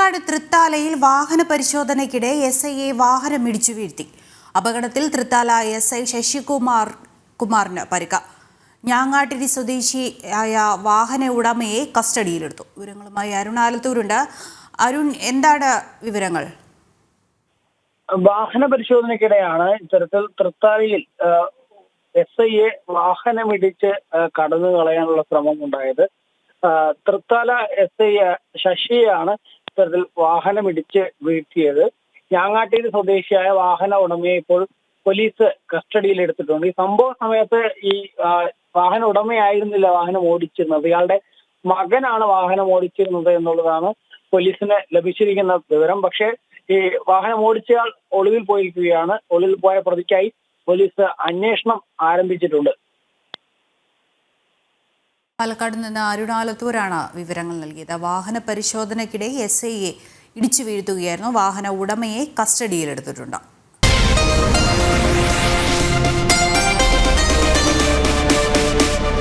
പാലക്കാട് തൃത്താലയിൽ വാഹന പരിശോധനയ്ക്കിടെ SIയെ വാഹനം ഇടിച്ചു വീഴ്ത്തി. അപകടത്തിൽ തൃത്താല SI ശശികുമാറിന് പരിക്ക്. ഞാങ്ങാട്ടിരി സ്വദേശിയായ വാഹന ഉടമയെ കസ്റ്റഡിയിലെടുത്തു. വിവരങ്ങളുമായി അരുൺ ആലത്തൂരുണ്ട്. അരുൺ, എന്താണ് വിവരങ്ങൾ? വാഹന പരിശോധനയ്ക്കിടെയാണ് ഇത്തരത്തിൽ തൃത്താലയിൽ SIയെ വാഹനമിടിച്ച് കടന്നു കളയാനുള്ള ശ്രമം ഉണ്ടായത്. തൃത്താല SI ശശിയെയാണ് ഇത്തരത്തിൽ വാഹനമിടിച്ച് വീഴ്ത്തിയത്. ഞാങ്ങാട്ടേരി സ്വദേശിയായ വാഹന ഉടമയെ ഇപ്പോൾ പോലീസ് കസ്റ്റഡിയിൽ എടുത്തിട്ടുണ്ട്. ഈ സംഭവ സമയത്ത് ഈ വാഹന ഉടമയായിരുന്നില്ല വാഹനം ഓടിച്ചിരുന്നത്, ഇയാളുടെ മകനാണ് വാഹനം ഓടിച്ചിരുന്നത് എന്നുള്ളതാണ് പോലീസിന് ലഭിച്ചിരിക്കുന്ന വിവരം. പക്ഷേ ഈ വാഹനം ഓടിച്ചയാൾ ഒളിവിൽ പോയിരിക്കുകയാണ്. ഒളിവിൽ പോയ പ്രതിക്കായി പോലീസ് അന്വേഷണം ആരംഭിച്ചിട്ടുണ്ട്. പാലക്കാട് നിന്ന് അരുൺ ആലത്തൂരാണ് വിവരങ്ങൾ നൽകിയത്. വാഹന പരിശോധനയ്ക്കിടെ SIയെ ഇടിച്ചു വീഴ്ത്തുകയായിരുന്നു. വാഹന ഉടമയെ കസ്റ്റഡിയിലെടുത്തിട്ടുണ്ട്.